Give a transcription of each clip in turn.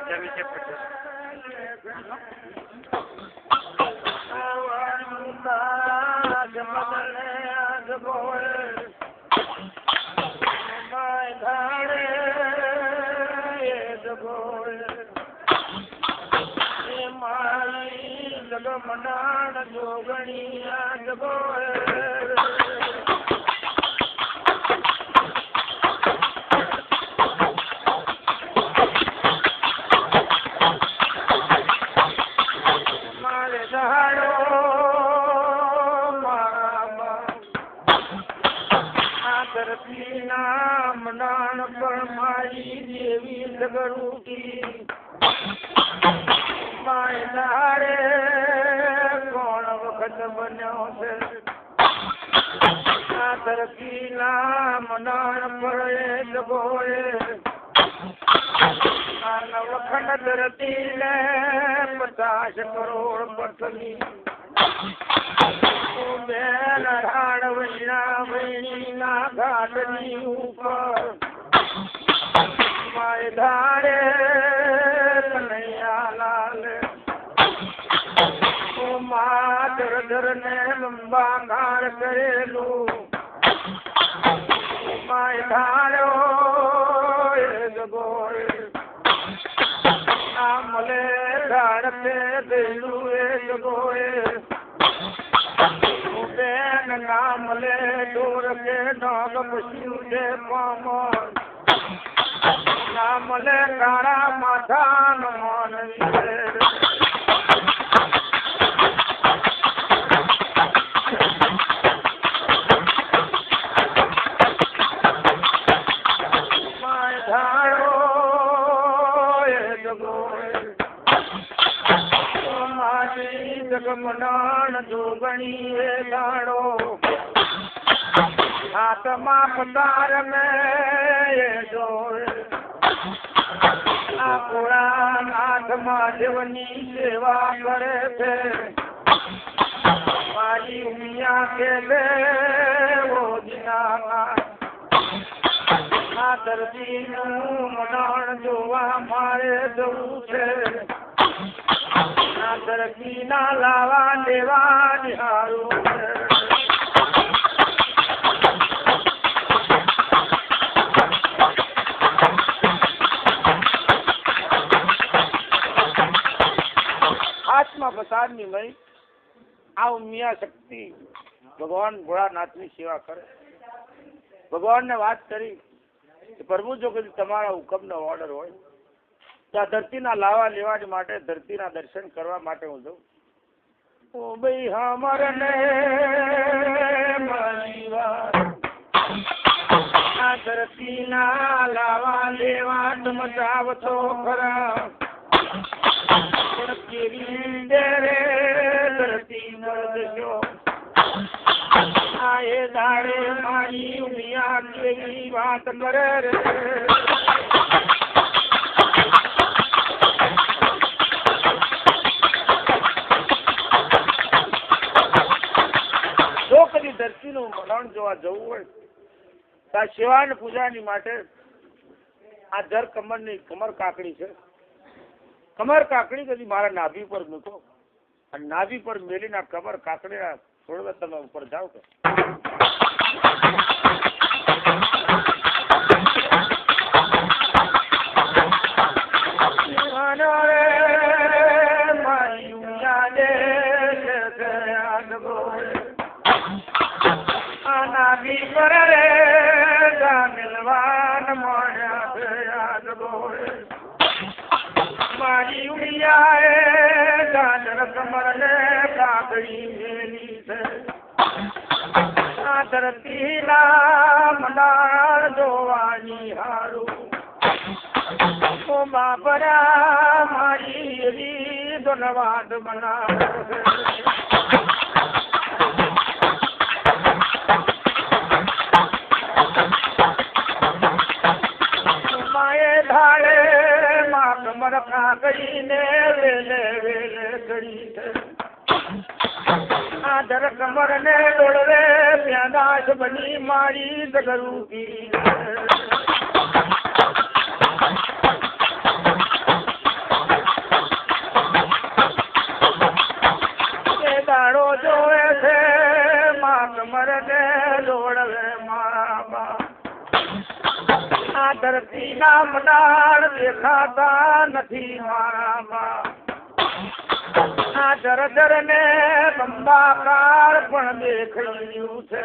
જમી છે પછી મનાણ જોગણી જગો મારે સહારો આ ધરતી ના મનાણ પર મારી દેવી જગરૂટી મારે કોણ વખત બન્યો છે આ ધરતી ના મનાણ પડે જગોએ આ નવખંડ ધરતી ને 50 કરોડ પથની બેન રાણ વૈણા વૈણી ના ઘાટની ઉપર માય ધારે કનૈયા લાલ ધર ધર ને લંબા ગાળ કરેલું માય ધાર્યો એ જગોએ ના મલે ગાળ તે દેલું એ જગોએ બેન ના મલે દોર કે ડાગ પશ્યુ છે પામર ના મલે કાળા માથા નો માનવી મનાણ જોગણી એ દાડો હાથમાં પતાર મેં આ કોળા નાથમાં દેવની સેવા કરે છે મારી ઉમિયા કે આ ધરતીનું મનાણ જોવા મારે જવું છે ધરતી ના લાવા લેવા નિહારું હાથમાં પ્રસાદની મય આ ઉમિયા શક્તિ ભગવાન ભોળાનાથની સેવા કરે ભગવાનને વાત કરી કે પ્રભુ જો કદી તમારા હુકમનો ઓર્ડર હોય ત્યાં ધરતીના લાવા લેવા માટે ધરતીના દર્શન કરવા માટે હું જઉં ઓ ભાઈ હમરને આ ધરતીના લાવા લેવા તમે જાવ છો ખરા પણ કેવી રે ધરતી મરજો આ એ દાડે મારી ઉમિયા કેવી વાત કરે રે ધરતીનું મરણ જોવા જવું હોય તો આ સેવા ને પૂજાની માટે આ જર કમરની કમર કાકડી છે કમર કાકડી કદી મારા નાભી પર મૂકો અને નાભી પર મેલીને કમર કાકડીના થોડા તમે ઉપર જાઓ કે મારી ઉડિયા ગાજર કમર ને કાકડી મેલી છે આ ધરતી ના મનાણ જોવાની હારું ઓ બાપરા મારી રીત નવાદ બનાવે કરીને વેલે વેલે કરી છે આ ધર કમર ને ડોળવે પ્યાદાશ બની મારી દગરૂકી ને જોડવે મારા આ ધરતીના મડાળ દેખાતા નથી મારા આ જરજર ને બંબાકાર પણ દેખાયું છે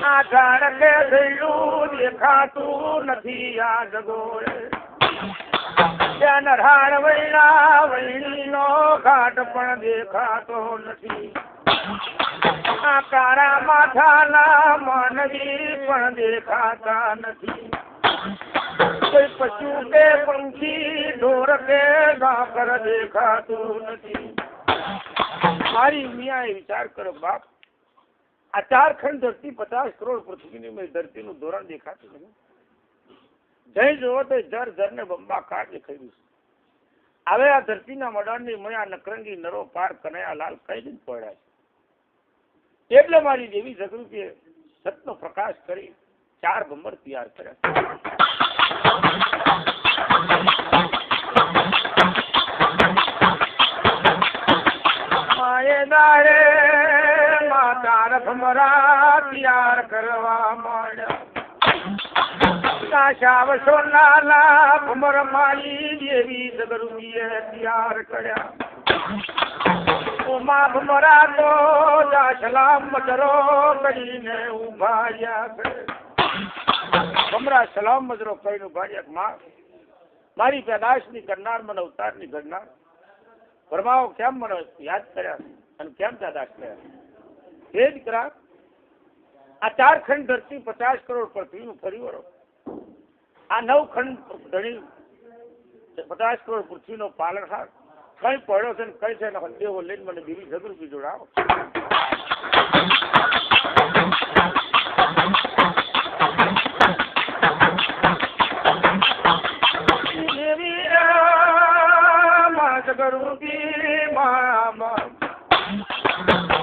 આ ઝાડ કે થયેલું દેખાતું નથી આ જગોળે ત્યાં નરાણ વૈણા વૈણીનો ઘાટ પણ દેખાતો નથી આ કાળા માથાના માનવી પણ દેખાતા નથી કોઈ પશુ કે પંખી ઢોર કે ગાકર દેખાતું નથી મારી મિયાએ વિચાર કરો બાપ આ 4 ખંડ ધરતી 50 કરોડ પૃથ્વીની મેં ધરતીનું ધોરણ દેખાતું નથી જઈ જોવો તો જર ને બંબાકાર દેખાયું છે હવે આ ધરતીના મડાણની મયા નકરંગી નરો પાર કનૈયા લાલ કઈ જ પડ્યા છે એટલે મારી દેવી જગરૂપીએ સતનો પ્રકાશ કરી 4 ભમર તૈયાર કર્યા માયે માતા ભમરા તૈયાર કરવા માંડ્યા શાવ સોનાલા ભમર મારી દેવી જગરૂપીએ તૈયાર કર્યા ઉમા ભમરા તો સલામ મજરો કરીને ઉભાર્યા ભમરા સલામ મજરો કરીને ઉભાર્યા માં મારી પેદાશની કરનાર મને અવતારની ઘડનાર પરમાઓ કેમ મને યાદ કર્યા અને કેમ પેદાશ કર્યા એ જ કરા આ 4 ખંડ ધરતી 50 કરોડ પૃથ્વીનું ફરી વળો આ 9 ખંડ ધણી 50 કરોડ પૃથ્વીનો પાલનહાર કઈ પડ્યો છે ને કઈ છે ને દેવો લઈને મને દેવી જગરૂપી જોડાવો દેવી જગરૂપી મા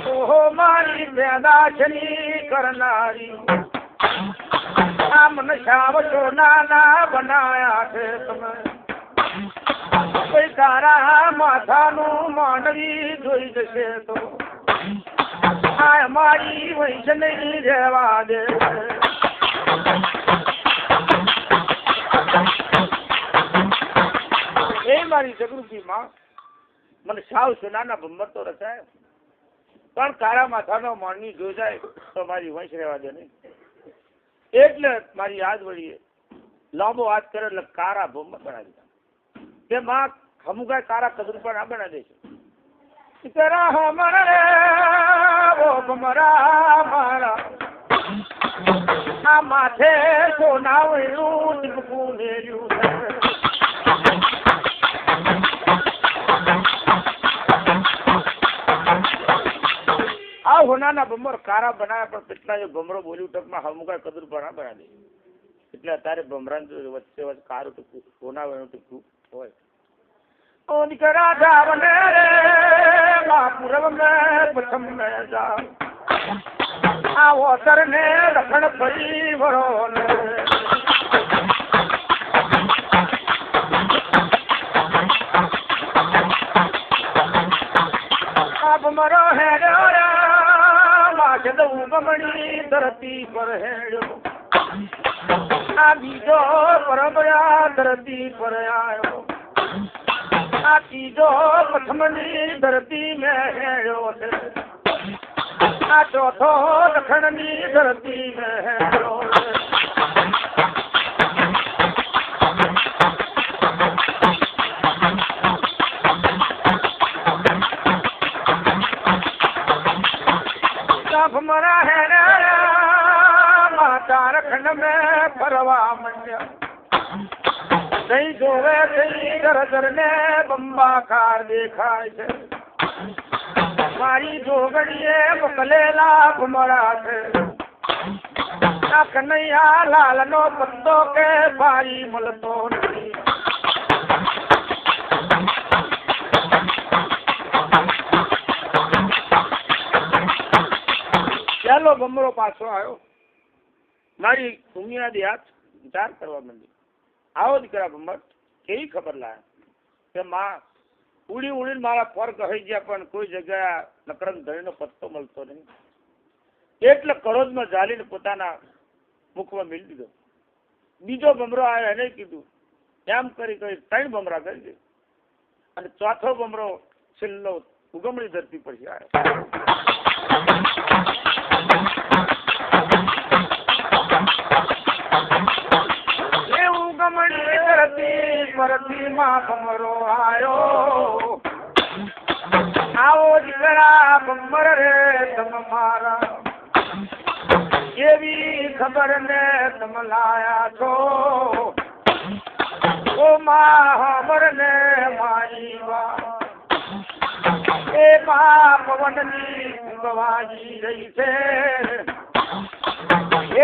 ઓહો મારી પેદાશની કરનારી આ મને શાવ સોનાના બનાયા છે તમે કોઈ તારા માથાનું માંડવી જોઈ જશે તો આ અમારી વૈશ નહીં રહેવા દે એ મારી જગરૂપી માં મને શાવ સોનાના ભમર તો રચાય પણ કાળા માથાનો માણની જોઈ જાય તો મારી વંશ રહેવા દે નહીં એટલે મારી યાદ વળીએ લાંબો હાથ કરે એટલે કાળા ભમર બનાવી દીધા કે માં હમુગાય કાળા કદરૂપા ના બનાવી દે છે મારા આ માથે સોના વળ્યું ટીપકું મેર્યું આ હોનાના ભમર કારા બનાવ્યા પણ કેટલા ભમરો બોલ્યું ટકમાં હમુગાય કદરૂપા ના બનાવી દે એટલે અત્યારે ભમરા વચ્ચે વચ્ચે કારું ટીપકું સોના વળ્યું ટીપકું હોય निकरा जावने रे पूरब में पश्चिम में जा आवो तरने दक्षिण परी वरो ने अब मरो है रे माच दऊ गमणी धरती पर है आ बीजो परबया धरती पर आयो आ तीजो प्रथमनी धरती में हेड़ो आ चौथो दखणनी धरती में हेड़ो मरा है माता रखन में परवा मंड्या नहीं जोवे नहीं दर ने बंबाकार देखाय છે મારી જોગડીએ મોકલેલા ભમરા છે આ કનૈયા લાલનો પત્તો કે ભાઈ મળતો નથી ચાલો ભમરો પાછો આવ્યો મારી ઉમિયાદી હાથ વિચાર કરવા માંડી આવો દીકરા ભમર કેવી ખબર લાયા કે માં ઉડી ઉડીને મારા પર કહી ગયા પણ કોઈ જગ્યા નકરંગ ધણીનો પત્તો મળતો નહીં એટલે કરોડમાં ઝાલીને પોતાના મુખમાં મેળી દીધો. બીજો ભમરો આવ્યો, એને કીધું. એમ કરી 3 ભમરા કરી દે. અને ચોથો ભમરો છેલ્લો ઉગમણી ધરતી પર આવ્યો. એ ઉગમણી ધરતી પરથી માં ભમરો આવ્યો. આવો દીકરા ભમર રે તમ મારા, એવી ખબર ને તમ લાયા છો. ઓ મહામર ને મારી વા, એ મા પવનની ગવાજી રહી છે.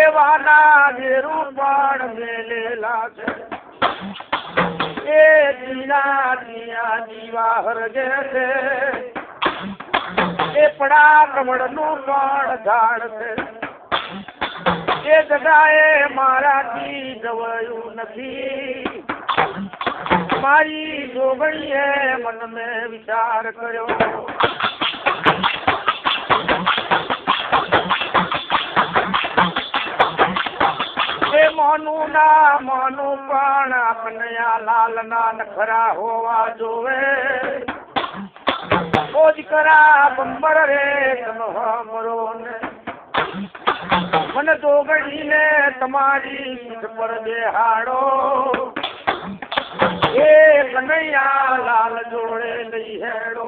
એવાના વેરુ પણ મેલેલા છે. એ દીના દિયા દીવા હરગે છે. એ પડા કમળનું પણ ઝાડ છે. એ જગાએ મારાથી જવાયું નથી. મારી જોગણીએ મન મેં વિચાર કર્યો. એ મોનું ના મોનું પણ આપણે આ લાલ ના નખરા હોવા જોવે. ઓ દીકરા બંબર રે તમે હમરો ને, મને જોગણીને તમારી પીઠ પર બેહાડો. એ કનૈયા લાલ જોડે લઈ હેડો.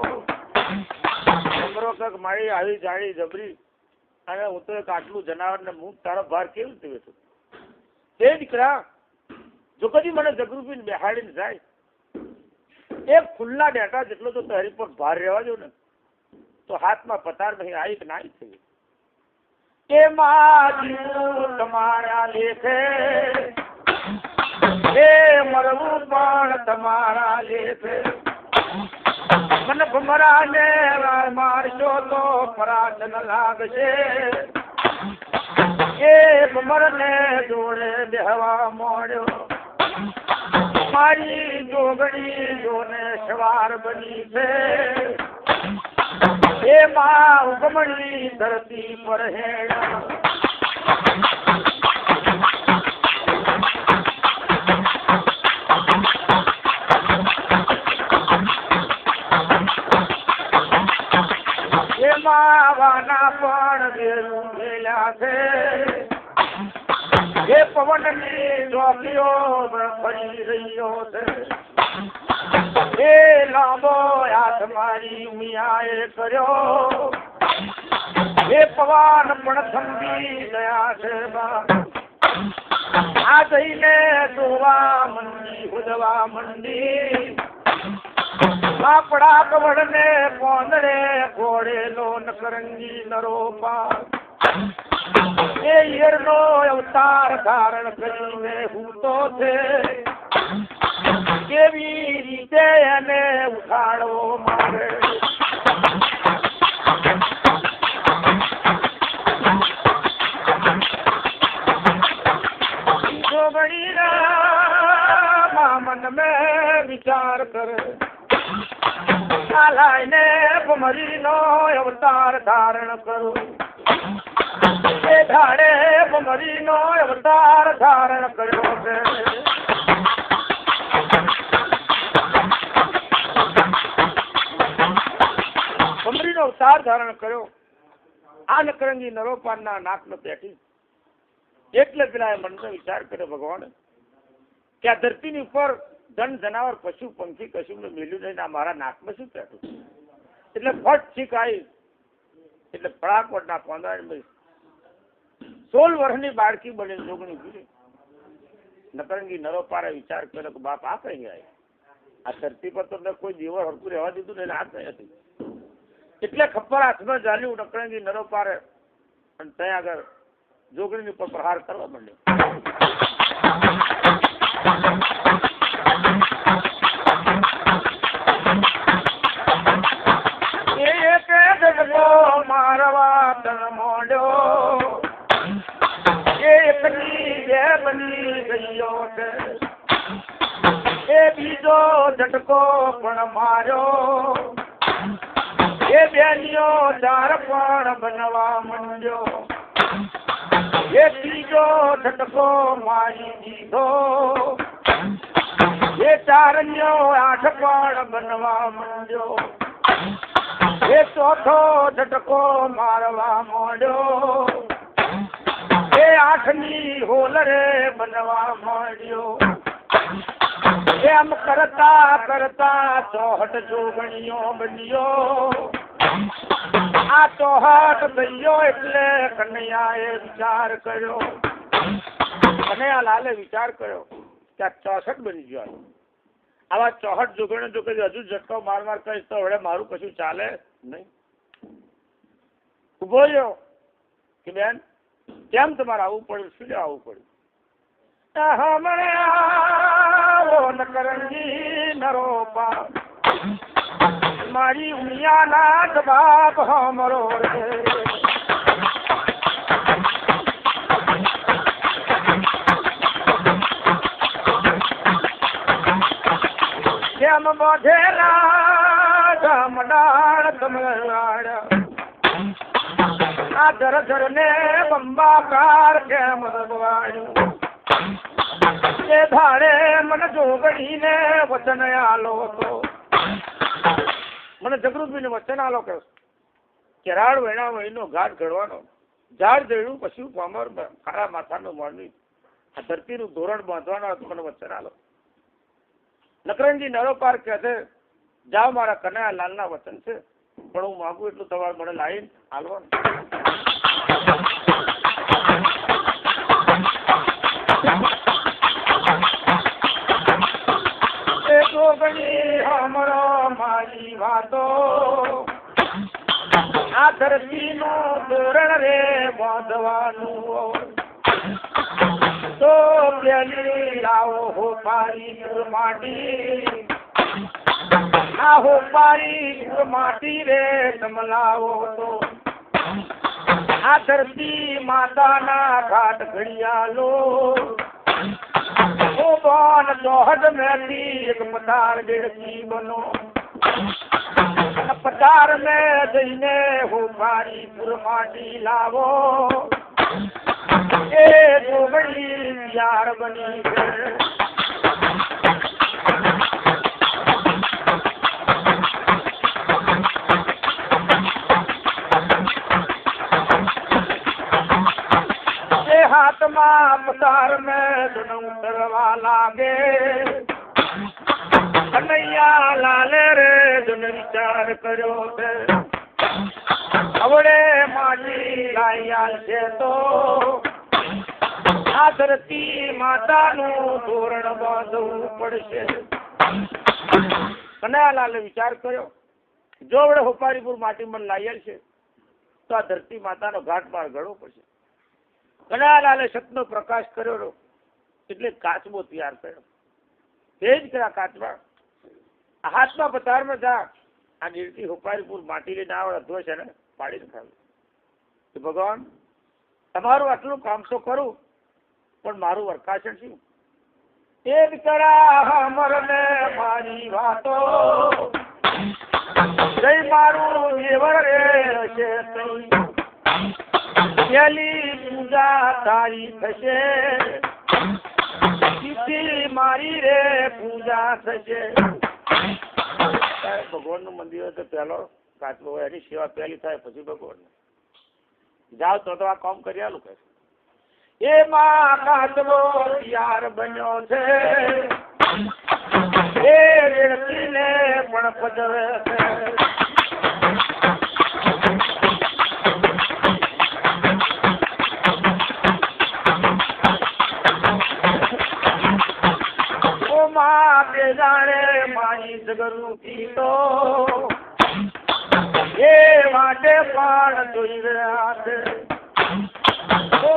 મારી આવી જાડી જબરી, અને હું તો એક આટલું જનાવર ને હું તારો ભાર કેવી રીતે વેચું? એ દીકરા જો કદી મને જગરૂપી બેહાડીને જાય, એક ખુલ્લા ડેટા જેટલો તો તારી પર ભાર રહેવા દો ને, તો હાથમાં પતાર નહીં આવી કે ના થઈ. એમાં તમારા લેખે, એ મરવું પણ તમારા લેખે. મને ભમરાને મારશો તો પરાજન લાગશે. એ ભમરને જોડે બેહવા મોડ્યો. મારી જોગણી જોને સવાર બની છે. એ માં ઉગમણી ધરતી પર હેડા. એમાં વાના પણ વેરું ગયેલા છે. એ પવનની ચોકીઓ ફરી રહ્યો છે. એ લાંબો હાથ મારી મિયાએ કર્યો. એ પવન પણ થંભી ગયા છે. આ જઈને જોવા મંડી, ઉદવા મંડી. લાપડા કવડને કોંદડે ઘોડેલો નકરંગી નરોપા. એ ઈયરનો અવતાર ધારણ કરીને હૂતો છે. કેવી રીતે એને ઉઠાડવો મારે. જોગણીના મન મેં વિચાર કરે. લાઈને ભમરીનો અવતાર ધારણ કરું. એ ધાડે ભમરીનો અવતાર ધારણ કર્યો છે. ભમરીનો અવતાર ધારણ કર્યો. આ નકરંગી નરોપાનના નાકમાં પેટી. એટલે પેલા મનનો વિચાર કર્યો ભગવાન કે આ ધરતીની ઉપર ધન જનાવર પશુ પંખી કશું મેલ્યું નહીં, આ મારા નાકમાં શું પેટું. એટલે ફટ છીક આવી. એટલે ફળાકોટ ના 16 વર્ષની બાળકી બને જોગણી પીડી. નકરંગી નરોપારે વિચાર કર્યો કે બાપ આ કઈ આવી. આ ધરતી પર તો કોઈ જીવન હરકું રહેવા દીધું ને આ કઈ હતી. એટલે ખપ્પર હાથમાં ઝાલ્યું નકરંગી નરોપારે, અને ત્યાં આગળ જોગણીની ઉપર પ્રહાર કરવા માંડ્યો. મારવા તન મોડ્યો. એકની બે બની ગયો છે. એ બીજો ઝટકો પણ માર્યો. એ બેનીઓ ચાર પણ બનવા માંડ્યો. એ ત્રીજો ઝટકો મારી દીધો એ ચારણ્યો આઠ પણ બનવા માંડ્યો એ ચોથો ઝટકો મારવા માંડ્યો એ આઠની હોલ રે બનવા માંડ્યો એમ કરતા કરતા ચોહટ જોગણીઓ બન્યો આ ચોહટ થયો એટલે કનૈયાએ વિચાર કર્યો કનૈયાલાલે વિચાર કર્યો કે આ 64 બની ગયો આવા ચોહટ જોગણીઓ જો કદી હજુ ઝટકો માર માર કરીશ તો હવે મારું કશું ચાલે નહીં ઉભો રહ્યો કે બેન કેમ તમારે આવવું પડ્યું શું આવવું પડ્યું નકરંગી નરોપા મારી ઉમિયાના જવાબ હમરો રે કેમ બધેલા જમડાળ કમળાડ આ ધર ને બંબાકાર કેમ રગવાડ્યું એ ધાડે મને જોગણીને વચન આલો તો મને જગરૂપીને વચન આલો કહ્યું કેરાળ વેણા વહીનો ઘાટ ઘડવાનો ઝાડ જડ્યું પછી પામર કાળા માથાનું મોરની આ ધરતીનું ધોરણ બાંધવાનો હતું મને વચન આલો નકરંગી નરોપાર કહે છે જાઓ મારા કનૈયા લાલના વચન છે પણ હું માંગુ એટલું તમારે મને લાઈન હાલવાનું હમરો મારી વાતો આ ધરતી નું ધોરણ રે બાંધવાનું તો પેલી લાવો હો પારી માટી આ હો પારી માટી રે સમલાવો તો આ ધરતી માતાના ઘાટ ઘડિયાલો ઓ બોન ચોહટ મેથી એક પતાર દેડકી બનો પતાર में જઈને હો પારી માટી લાવો એ જોગણી યાર બની એ હાથમાં પતાર में દુનુ કરવા લાગે કનૈયા લાલે રે દુન વિચાર કર્યો છે અવડે માટી લાયા છે તો આ ધરતી માતાનું ધોરણ બાંધવું પડશે કનૈયાલાલે વિચાર કર્યો જો વડે હોપારીપુર માટી મને લાયેલ છે તો આ ધરતી માતાનો ઘાટ માર ઘડવો પડશે કનૈયાલાલે સતનો પ્રકાશ કર્યો એટલે કાચબો તૈયાર કર્યો તે જ કર્યા કાચમાં હાથમાં પથારમાં જા આ નીરતી હોપારીપુર માટી લઈને આવડે અધો છે ને પાડીને ખાવું તો ભગવાન તમારું આટલું કામ તો કરું પણ મારું વરખાશન શું એ જ કરા અમરને મારી વાતો જય મારું દેવર રે છે પેલી પૂજા તારી થશે મારી રે પૂજા થશે ભગવાન નું મંદિર હોય તો પેલો કાચબો હોય એની સેવા પહેલી થાય પછી ભગવાન જાઓ તો આ કામ કરી આલું કે એમાં કાચબો યાર બન્યો છે એ રેડકીને પણ પજવે છે જાણે મારી જગરૂપી તો એ માટે પણ જોઈ રહ્યા છે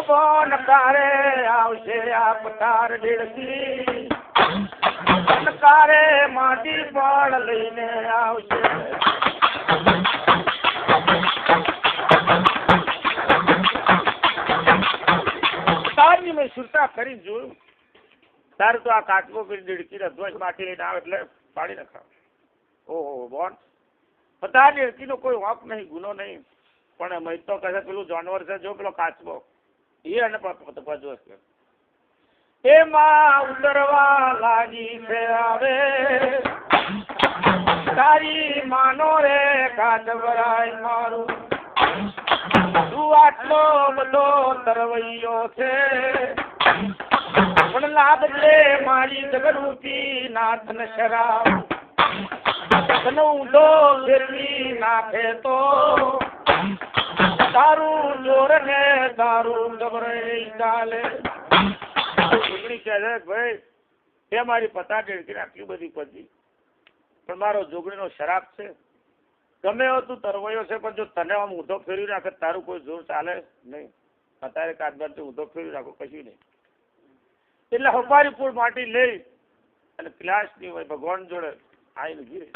બોન કારે આવશે આ પથાર દેડકી કારે માટી પણ લઈને આવશે તારની મેં સુરતા કરી જોયું તારું તો આ કાચબો કરી દેડકી ધ્વજ માટી લઈને આવે એટલે પાડી નખાવ ઓહો બોન પતા દેડકીનો કોઈ વાંક નહીં ગુનો નહીં પણ મેં તો કહે પેલું જાનવર છે જો પેલો કાચબો એ અને પાછો એમાં ઉતરવા લાગી છે આવે તારી માનો રે કાચવરાય મારું તું આટલો બધો તરવૈયો છે પણ લાભજે મારી જગરૂપી નાથન શરાબ તને ઊંધો ફેરવી નાખે તો તારું જોર ને તારું ગભરાઈ ચાલે ભાઈ તે મારી પતા ઢેળકી આટલી બધી પતી પણ મારો જોગણીનો શરાબ છે ગમે એવો તું તરવૈયો છે પણ જો તને આમ ઊંધો ફેરવી નાખે તારું કોઈ જોર ચાલે નહીં અત્યારે કાચબાર ઊંધો ફેરવી નાખો કશું નહીં એટલે હપારીપુર માટી લઈ અને ક્લાસની હોય ભગવાન જોડે આવીને ગીરે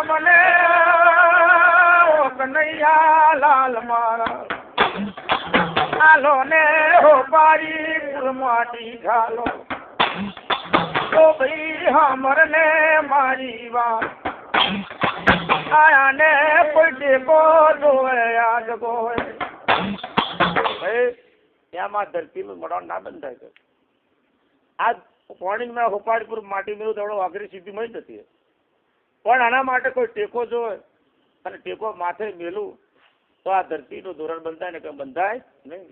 મને કનૈયા લાલ મારા હાલો ને હો પારી માટી ઘાલો તો ભાઈ હમર ને મારી વાત આયા ને કોઈ ટેકો જોવે યાદ ગોય ભાઈ એમાં ધરતીનું મડાણ ના બંધાય છે આજ પાણીમાં હોપાડીપુર માટી મેળવું તો વાઘરી સીધી મળી જતી પણ આના માટે કોઈ ટેકો જોવે અને ટેકો માથે મેલું તો આ ધરતીનું ધોરણ બંધાય ને કઈ બંધાય નહીં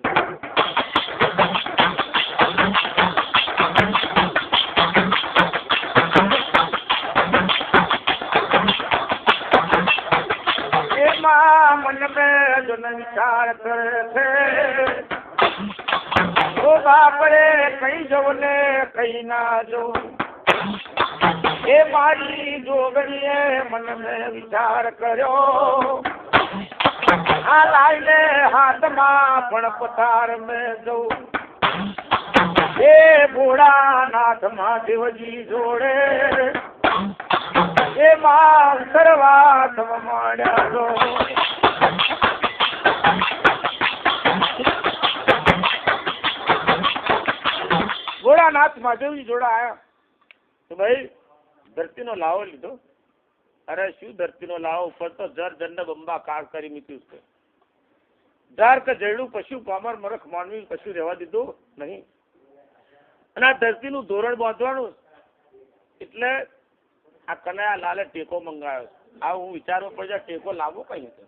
એમાં મન મેં જો વિચાર કરે છે તો બાપડે કઈ જવું ને કઈ ના જવું એ મારી જોગણીએ મન મેં વિચાર કર્યો આ લાઈને હાથમાં પણ પથાર મેં જવું એ ભોળાનાથ મહાદેવજી જોડે એ માં કરવા માંડ્યા છો ભોળાનાથ મહાદેવજી જોડા આયા તો ભાઈ ધરતીનો લાવો લીધો અરે શું ધરતીનો લાવો ઉપર તો જર જન્ન બંબા કાર કરી મૂક્યું છે ધાર કે જયડું પશુ પામર મરખ માનવી કશું રહેવા દીધું નહીં અને આ ધરતીનું ધોરણ બાંધવાનું એટલે આ કનૈયા લાલે ટેકો મંગાવ્યો આ હું વિચારવો પડે ટેકો લાવવો કઈ હતો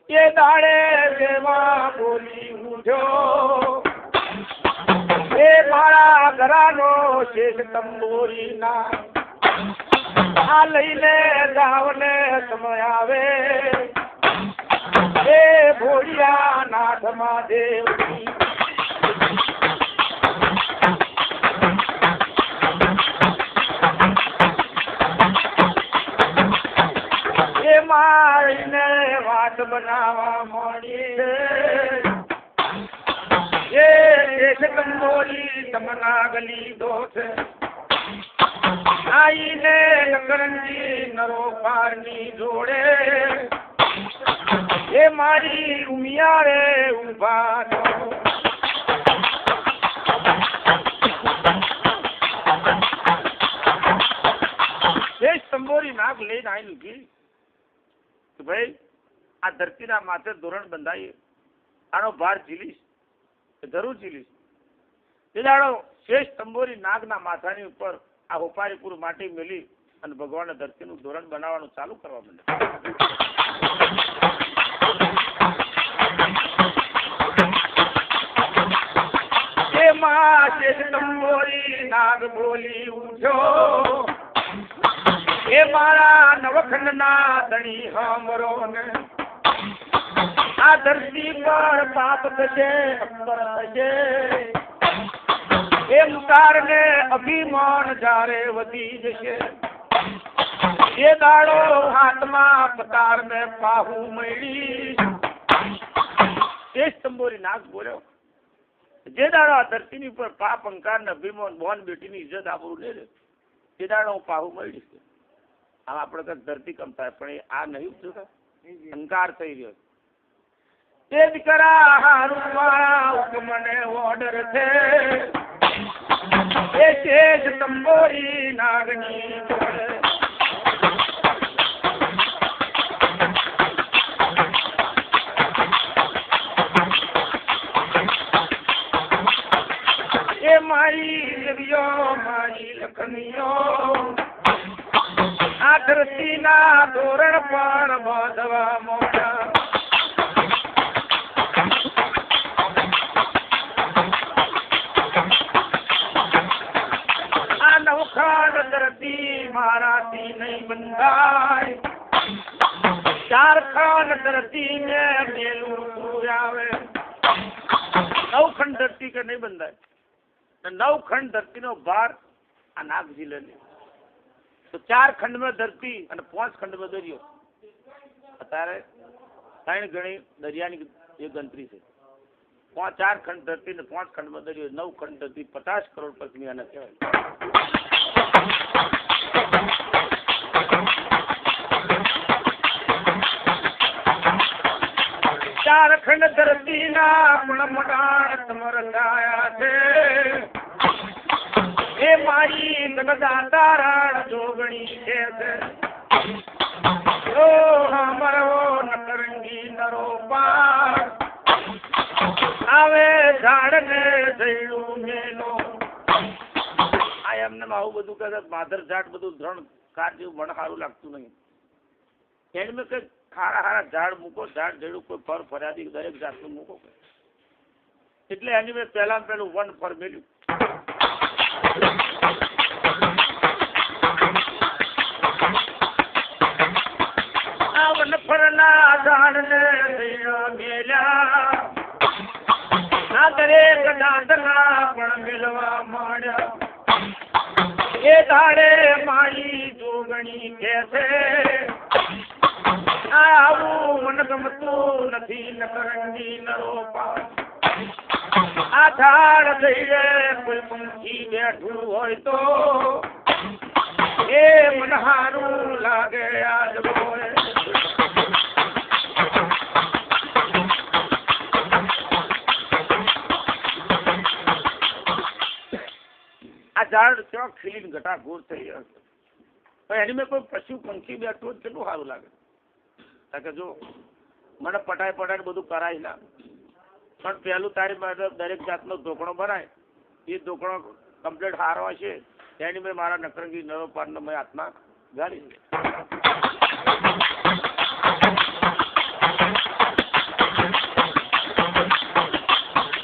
એ દાડે જેવા બોલી ઉઠ્યો એ મારા ઘરાનો શેષ તંબોરી ના આ લઈને જાવને સમય આવે એ ભોળિયા નાથ મહાદેવ એ મારીને વાત બનાવવા માંડી એ કંબોલી તમના ગલી દોષ આઈને નકરંજી નરો પારની જોડે એ મારી ઉમિયા રે ઉભા થો એ સંબોરી નાગ લઈને આવી લીધી કે ભાઈ આ ધરતીના માથે ધોરણ બંધાઈએ આનો ભાર ઝીલીશ જરૂર ઝીલીશ તે દાડો શેષ તંબોરી નાગના માથાની ઉપર આ હોપારીપુર માટી મેલી અને ભગવાનને ધરતીનું ધોરણ બનાવવાનું ચાલુ કરવા માંડ્યા એમાં શેષ તંબોરી નાગ બોલી ઉઠ્યો એ મારા નવખંડના ધણી હામરો ને આ ધરતી પર પાપ થશે અંબર થશે એ મુકાર ને અભિમાન જ્યારે વધી જશે એ દાડો હાથમાં પતાર ને પાહુ મળી શેષ તંબોરી નાગ બોલ્યો જે દાડો આ ધરતીની ઉપર પાપ અંકાર ને અભિમાન બોન બેટીની ઇજ્જત આબરૂ લે તે દાડો હું પાહુ મળીશ આમ આપણે કઈક ધરતી કમ થાય પણ આ નહીં અંકાર થઈ રહ્યો તે દીકરા હારું મારા હુકમને ઓર્ડર છે એ શેષ તંબોરી નાગની એ મારી દેવીઓ મારી લખનીઓ આ ધરતીના ધોરણ પણ બાંધવા મોટા આ નવખાન ધરતી મારાથી નહીં બંધાય ચાર ખાન ધરતી ને મેલું આવે નવખંડ ધરતી કે નહીં બંધાય નવખંડ ધરતી નો ભાર આ નાગજી લે તો 4 ખંડ में ધરતી અને 5 ખંડ में દરિયો અત્યારે 3 ગણી દરિયાની એ ગણતરી છે 4 ખંડ ધરતી ને 5 ખંડ में દરિયો 9 ખંડ ધરતી 50 કરોડ પત્ની આને કહેવાય 4 ખંડ ધરતી ના મડાણ સમરદાયા છે એ મારી જગદા તારણ જોગણી છે ઓ હમરો નરંગી નરો પાર આવે ઝાડને જઈલું મેલો આ એમને આવું બધું કહે માધર ઝાડ બધું ધ્રણ કાર જેવું મને સારું લાગતું નહીં એને મેં કઈ હારા ઝાડ મૂકો ઝાડ જેડું કોઈ ફર ફરિયાદી દરેક જાતનું મૂકો એટલે એની મેં પહેલું વન ફર મેલ્યું આ વન ફરના ઝાડને મેલ્યા આ દરેક દાંતના પણ મેળવા માંડ્યા એ ધાડે મારી જોગણી કે છે આવું મન ગમતું નથી નરંગી નરો પાર આ ઝાડ જઈએ કોઈ પંખી બેઠું હોય તો એ મન હારું લાગે આજ બોય આ ઝાડ કેવા ખીલીને ઘટાઘૂર થઈ ગયો પણ એની મેં કોઈ પશુ પંખી બેઠું હોય કેટલું સારું લાગે કે જો મને પટાય બધું કરાય ના પણ પહેલું તારી માટે દરેક જાતનો ઢોકણો બનાય એ ઢોકણો કમ્પ્લીટ હારો હશે એની મેં મારા નકરંગી નરો પારનો મેં હાથમાં ગાળી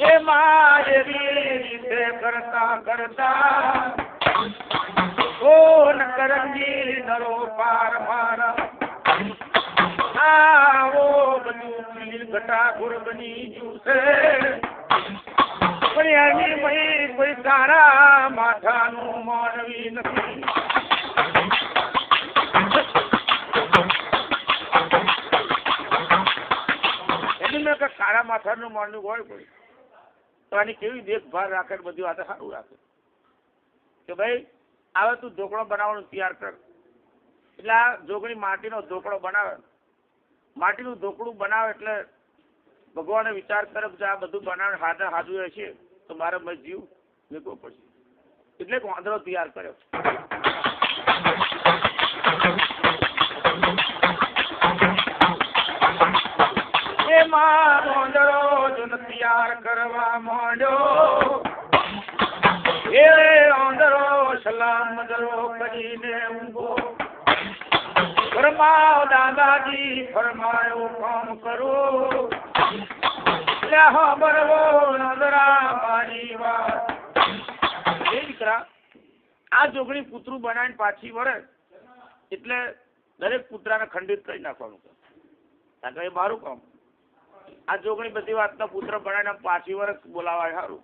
એ મારી રીતે કરતા કરતા ઓ નકરંગી નરો પાર મારા આવો બધું ઘટાઘૂર બની ગયું છે પણ એની મહી કોઈ તારા માથાનું માનવી નથી એની મેં કાળા માથાનું માનવું હોય કોઈ તો આની કેવી દેખભાળ રાખે બધી વાત સારું રાખે કે ભાઈ આવે તું ઢોકળો બનાવવાનું તૈયાર કર એટલે આ જોગણી માટીનો ઢોકળો બનાવે માટીનું ઢોકળું બનાવે એટલે ભગવાને વિચાર કરે કે આ બધું બનાવે હાજુ હશે તો મારે મેં જીવ મૂકવો પડશે એટલે એક વાંદરો તૈયાર કર્યો એમાં વાંદરો જો તૈયાર કરવા માંડ્યો એ વાંદરો સલામ મદરો કરીને ઊંઘો ફરમાઓ દાદાજી ફરમાયો કામ કરો બરવો નજરા મારી વાત એ દીકરા આ જોગણી પુતરું બનાવીને પાછી વળે એટલે દરેક પુત્રાને ખંડિત કરી નાખવાનું કારણ કે એ મારું કામ આ જોગણી બધી વાતના પુત્ર બનાવીને પાછી વર્ષ બોલાવાય સારું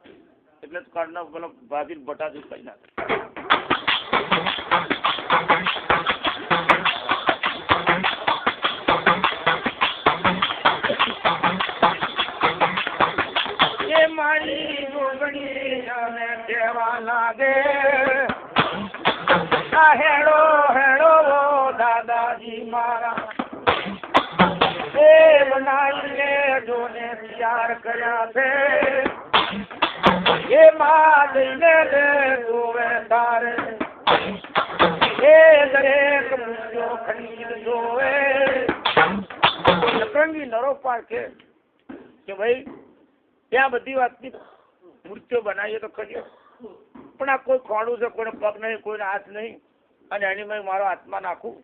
એટલે કર્ણ પેલો ભાભી બટાજી કરી નાખે મારી જોગણી જાને કહેવા લાગે આ હેડો હેડો દાદાજી મારા એ બનાવીને જોને તૈયાર કર્યા છે એ માં દઈને લે જોવે તારે એ દરેક મૂર્તિઓ ખંડિત જોવે નકરંગી નરો પાર કે ભાઈ ત્યાં બધી વાતની મૂર્તિઓ બનાવીએ તો કરીએ પણ આ કોઈ ખોડું છે, કોઈને પગ નહીં, કોઈને હાથ નહીં, અને એની મેં મારો આત્મા નાખું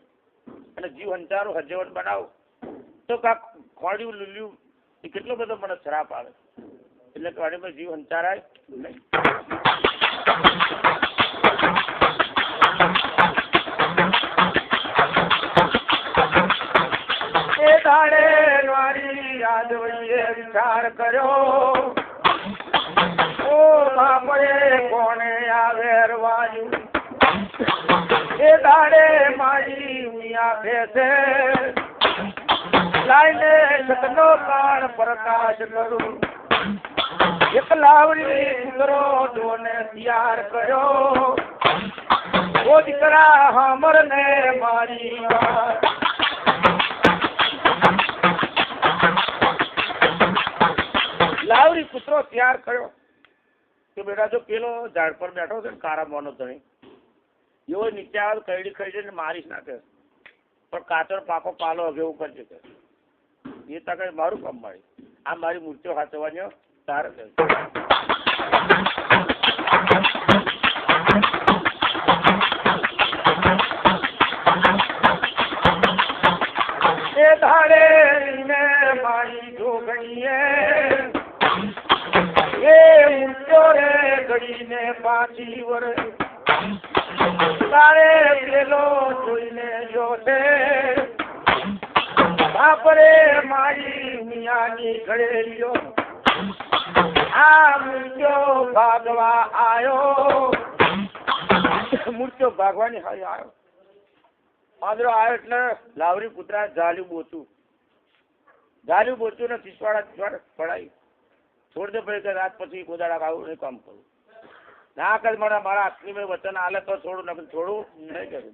અને જીવ હંચારું હજવટ બનાવું તો કાંક ખોડ્યું લીલ્યું એ કેટલો બધો મને શ્રાપ આવે. એટલે કે આની મેં જીવ હંચારાય નહીં. એ દાડે મારી યાદ વઈએ વિચાર કર્યો ઓ બાપરે કોને આવે રવાયું. એ દાડે મારી મિયા ભેસે લાઈને સતનો કાળ પ્રકાશ કરું એક લાવડી સુંદરો જોને તૈયાર કર્યો ઓ દીકરા હમર ને મારી લાવડી કૂતરો તૈયાર કર્યો કે બેટા જો પેલો ઝાડ પર બેઠો છે ને કારા મોનો ધણી એવો નીચે આવે કઈડી ખાઈ ને મારીશ નાખે પણ કાચર પાકો પાલો હવે એવું કરજે કે એ તક મારું કામ મારી આ મારી મૂર્તિઓ હાચવાની તારે એ ધાડે ને મારી જોગણીએ એ મૂર્તિઓ રે ઘડીને પાછી વરે તારે પેલો જોઈને જોશે બાપરે મારી મિયાની ઘડેલીઓ આ મૂર્તિઓ ભાગવા આવ્યો. મૂર્તિઓ ભાગવાની આવ્યો પાંદરો આવ્યો એટલે લાવરી કૂતરા ઝાલ્યું બોચું ને તીસવાડા પડાવી છોડ દે ભાઈ કે રાત પછી કોદાડા આવું નહીં કામ કરું ના કર મારા હાથની મેં વચન આલે તો છોડું નથી છોડું નહીં કરું.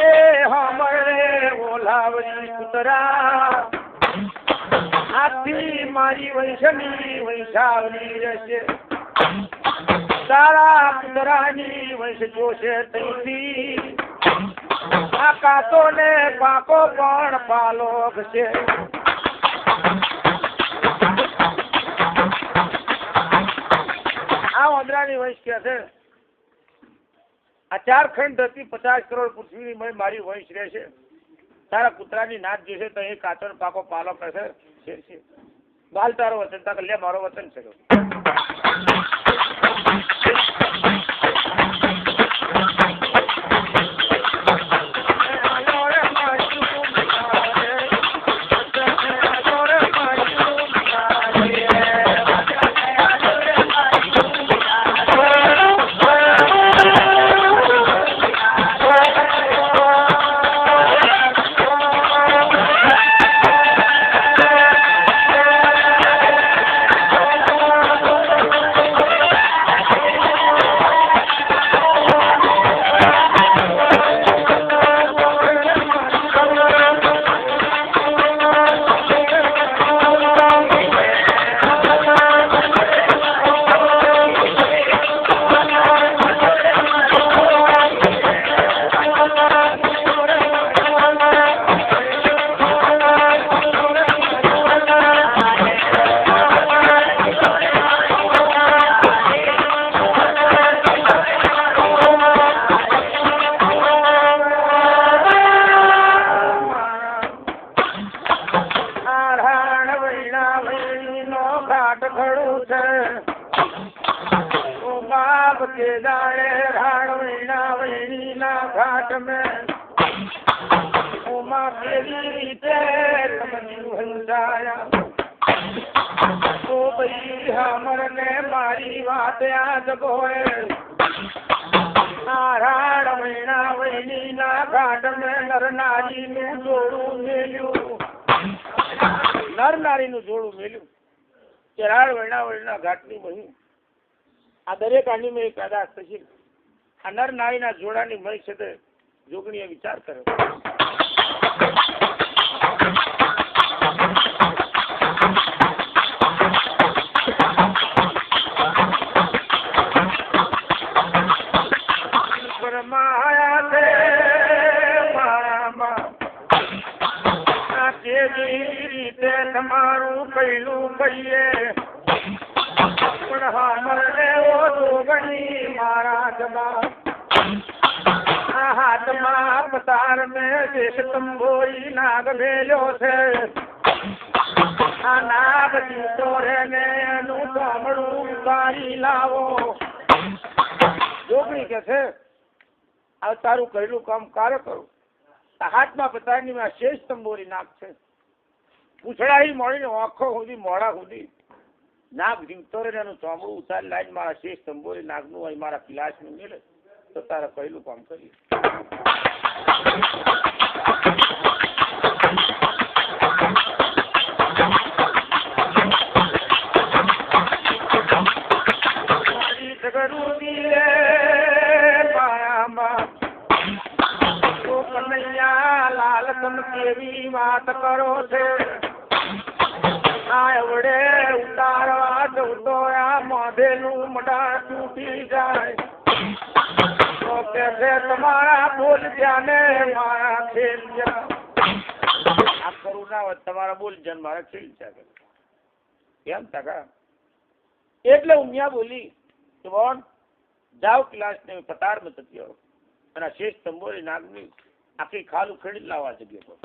એ હમરે ઓલાવરી કૂતરા આથી મારી વૈશની વૈશાવની રહેશે તારા કૂતરાની વૈશ જોશે તૈથી આ કાતો ને પાકો પણ પાલો છે. આ વંદરાની વંશ કે છે આ 4 ખંડ હતી 50 કરોડ પૃથ્વીની મારી વંશ રહેશે તારા કૂતરાની નાચ જોશે તો એ કાચો પાકો પાલો કરશે બાલ તારો વચન તા લે મારો વચન છે. મારી વાત યાદ ગોએ નારાયણ મહિના વૈની ના ઘાટ મેં નર નારી નું જોડું મેલ્યું કેરાળ વૈના વૈના ઘાટની મહી આ દરેક આની મેં એક અદાસ થશે. આ નર નારીના જોડાની મય છે તે જોગણીએ વિચાર કર્યો. રીતે તમારું કહેલું કહીએ પણ હામર લેવો જોગણી મારા જબા હાથમાં પતાર મેં દેશ તંબોરી નાગ ભેલ્યો છે. આ નાગ જીતો રે ને એનું ચામડું ઉતારી લાવો. જોગણી કે છે આ તારું કહેલું કામ કાર્ય કરું. હાથમાં પતારની માં શેષ તંબોરી નાગ છે. પૂછડાઈ મળીને આંખો સુધી મોડા સુધી નાગ જીવતો રે એનું ચામડું ઉતારી લાઈને મારા શેષ તંબોરી નાગનું અહીં મારા પિલાસનું મેળે તો તારા કહેલું કામ કરીએ. લાલ તમ કેવી વાત કરો છે. આવડે ઉતારવા જવતો આ મોઢેલું મડા તૂટી જાય તો કે તમારા બોલ જ્યાને મારા ખેલ આ કરું ના હોય તમારા બોલ જ્યાં મારા ખેલ કેમ ટકા. એટલે ઉમિયા બોલી કે બોન જાઓ ક્લાસ ને પતાર માં થતી અને શેષ તંબોરી નાગની આખી ખાલ ઉખેડી લાવવા જગ્યા પર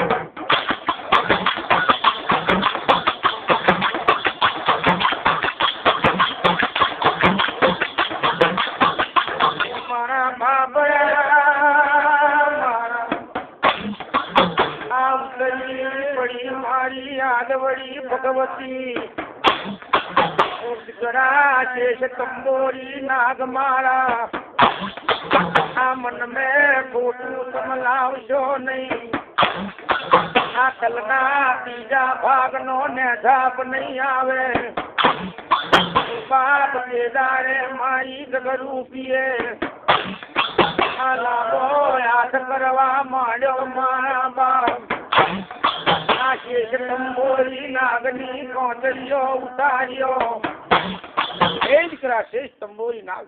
મારા બાપ પડી મારી આદવડી ભગવતી શેષ તંબોરી નાગ મારા આ મન મેં ખોટું સમલાવશો નહીં. આ કલના બીજા ભાગનો ને ઝાપ નહીં આવે. બાપ કેદારે મારી ગગરું પીએ આ લાભો યાદ કરવા માંડ્યો મારા બાપ. આ શેષ તંબોરી નાગની કોંચરીઓ ઉતાર્યો. એ દીકરા શેષ તંબોરી નાગ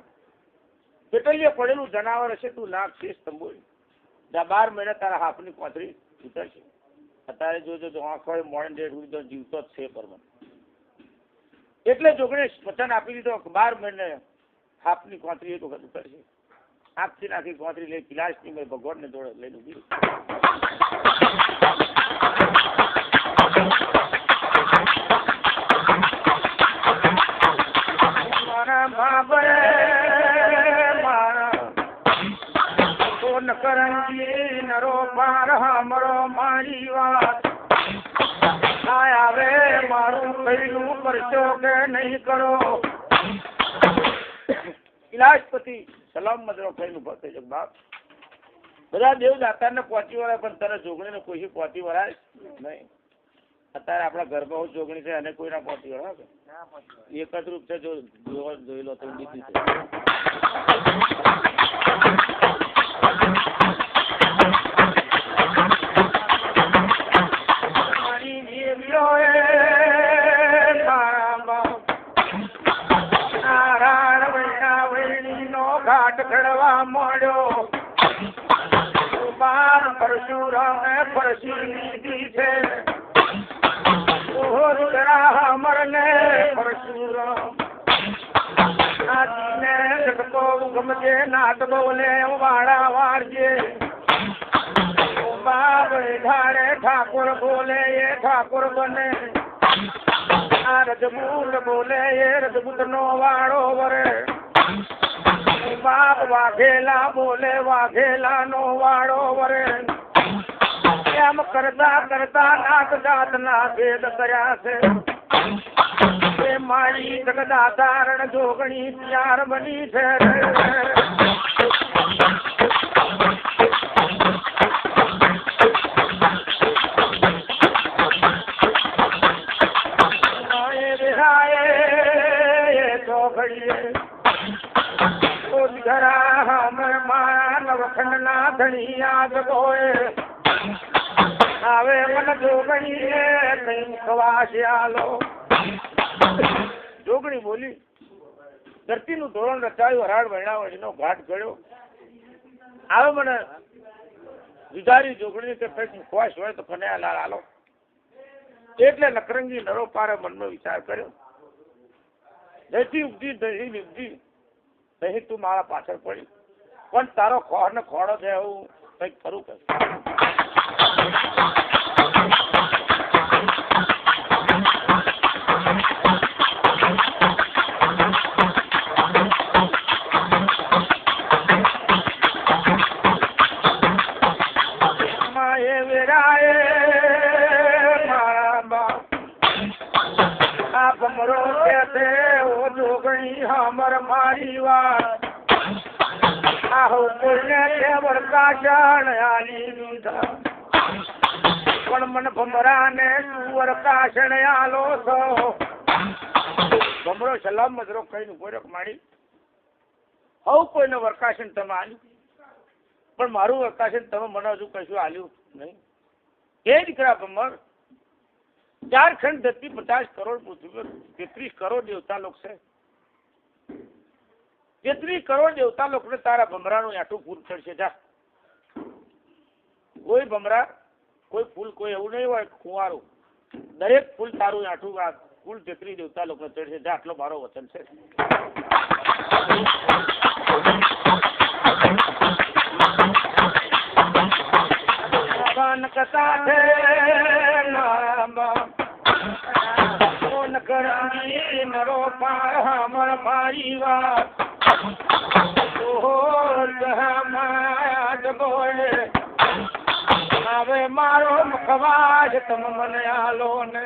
પેટલીએ પડેલું જનાવર હશે તું નાગ શેષ તંબોરી 12 મહિના તારા હાથની કોથળી ઉતરશે. અત્યારે જોજો આંખો મોડન ડેટ જીવતો જ છે પરમ. એટલે જોગણે વચન આપી દીધો 12 મહિને હાથની કોથળી એક વખત ઉતરશે. આંખથી નાખી કોથળી લઈ પિલાસની મેં ભગવાનને જોડે લઈને ઉભી. મારા બાબા કરંજી નરો પાર હામરો મારી વાત આવે મારું કહેલું કરશો કે નહીં કરો. ઇલાજપતિ સલામ મદરો કહેલું ભરતે છે બાપ. બધા દેવ દાતાને પહોંચી વળાય પણ તને જોગણીને કોઈ પહોંચી વળાય નહીં. અત્યારે આપણા ઘરમાં જોગણી છે અને કોઈ ના પહોંચી વળાય. એક જ રૂપ છે જો જોઈ લો તો બીજું છે. ઘાટ ખડવા માંડ્યો. બાર પરશુરામે પરસી લીધી છે. મરને પરશુરામ આજીને જગતો ગમજે નાટ બોલે વાળા વાળજે. બાપ ઢાળે ઠાકોર બોલે એ ઠાકોર બને. આ રજપૂત બોલે એ રજપૂત નો વાળો વરે. બાપ વાઘેલા બોલે વાઘેલા નો વાળો વરે. એમ કરતા કરતા નાક જાત ના ભેદ કર્યા છે. એ મારી જગદાધારણ જોગણી ત્યાર બની છે. તો દીકરા અમે મારા નવખંડ ના ધણિયા જગોએ હવે મને જોગણીને કઈ ખવાશ્યાલો જોગણી બોલી ધરતીનું ધોરણ રચાયું હરાડ વૈણાવણીનો ઘાટ ગળ્યો આવે મને જુદારી જોગણી કે કંઈક મુખવાસ હોય તો કનૈયા લાલ આલો એટલે નકરંગી નરો પારે મનનો વિચાર કર્યો દહીથી ઉપજી દહીં નીપજી દહીં તું મારા પાછળ પડી પણ તારો ખોર ને ખોડો છે એવું કંઈક કરું કે हमर मारी વાત આહો કોઈને તે વરકાશણ આલી દીધા પણ મન ભમરાને વરકાશણ આલો છો ભમરો સલામ મજરો કઈને ગોરખ માડી હવ કોઈને વરકાશણ તમે આલ્યું પણ મારું વરકાશણ તમે મને હજુ કશું આલ્યું નહીં એ દીકરા ભમર 4 ખંડ ધરતી 50 કરોડ પૃથ્વી 33 કરોડ દેવતા લોક છે 33 કરોડ દેવતા લોકોને તારા ભમરાનું આટલું ફૂલ ચડશે જા કોઈ ભમરા કોઈ ફૂલ કોઈ એવું નહીં હોય કુંવારું દરેક ફૂલ તારું આટલું આ ફૂલ 33 દેવતા લોકોને ચડશે જા આટલો મારો વચન છે કથા છે નકરંગી નરો પાર હમર મારી વાત હવે મારો મુખવાસ તમ મને આલો ને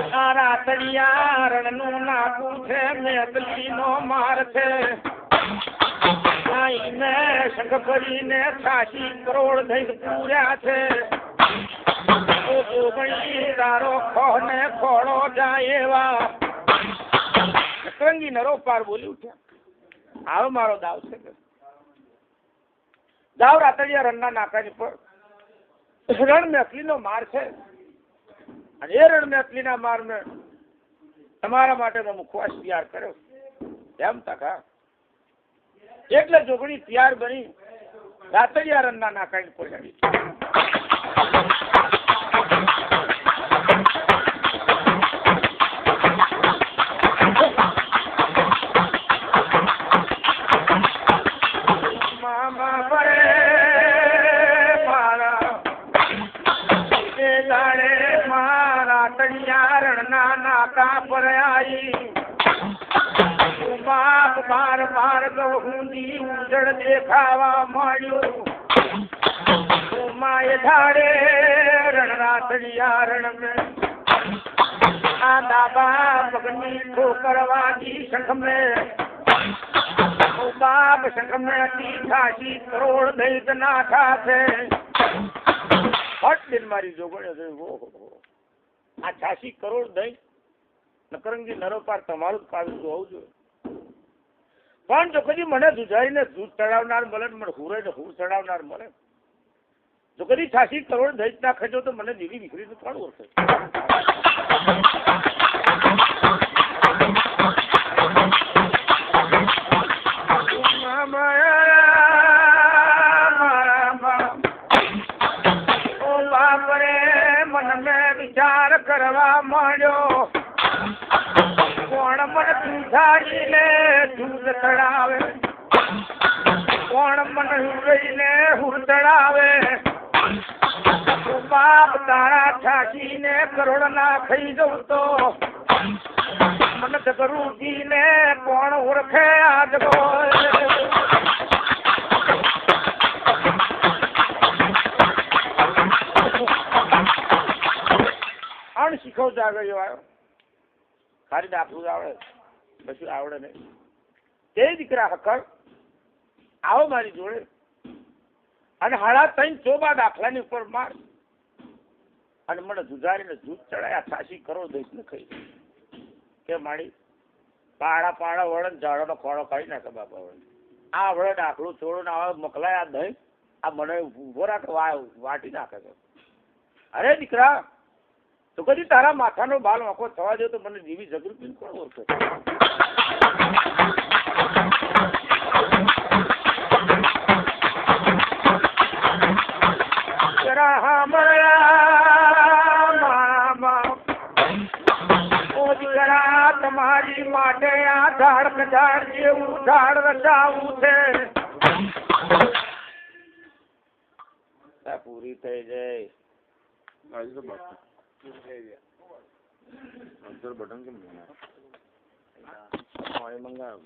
તારા તળિયા રણનું નાકું છે મેદલી નો માર છે શંખ કરીને 86 કરોડ દહીં પૂર્યા છે તારો ખો ને ખોડો જાય એવા નકરંગી નરો પાર બોલી ઉઠ્યા આવો મારો દાવ છે દાવ રાતડિયા રણના નાકાની પર રણ મેકલી નો માર છે અને એ રણ મેકલી ના માર ને તમારા માટે મુખવાસ તૈયાર કર્યો એમ તકા એટલે જોગણી તૈયાર બની રાતડિયા રણના નાકાની પર આવી બાર બાર ગહુંદી ઉજળ દેખાવા માંડ્યો માય ધાડે રણરાતડિયા રણ મે આ દાબા પગની ઠોકરવાથી શંખ મે બાપ શંખ મે 86 કરોડ દૈત નાથા છે હટ દિન મારી જોગણ્યો આ 86 કરોડ દૈત નકરંગી નરો પાર તમારું જ પાડું હોવું જોઈએ પણ જો કદી મને જુજાઈને દૂધ ચડાવનાર મળે મને હુરે ને હુર ચડાવનાર મળે જો કદી 86 કરોડ દૈત ના ખજો તો મને દીવી દીકરી તો કોણ ઓળખે ઓ બાપ રે મન મેં વિચાર કરવા માંડ્યો કોણ મને સુધારીને દૂધ ચડાવે કોણ મને હુરઈને હુર ચડાવે બાપ તારા 86 કરોડ ના થઈ જવું તો મને જગરૂજીને કોણ ઓળખે આજ અણશીખો જાગયો આવ્યો ખાલી દાખલું આવડે કશું આવડે નહીં તે દીકરા હકર આવો મારી જોડે અને 3.5 ચોબા દાખલાની ઉપર માર અને મને જુજારીને જૂથ ચડાયા 86 કરોડ દઈશ ને ખાઈ કે માડી પાડા વળે ઝાડોનો ખોળો કાઢી નાખે બાપા વળે. આ વળે ડાકલું છોડું ને હવે મોકલાય આ દહીં આ મને ઊભો રાખે વાટી નાખે છે. અરે દીકરા તો કદી તારા માથાનો બાલ વાંકો થવા દે તો મને જીવી જગરૂ કોણ ઓળખે? તમારી માટે આ ઝાડ ઝાડ જેવું ઝાડ રચાવું છે. પૂરી થઈ જાય બટન કેમ મંગાવ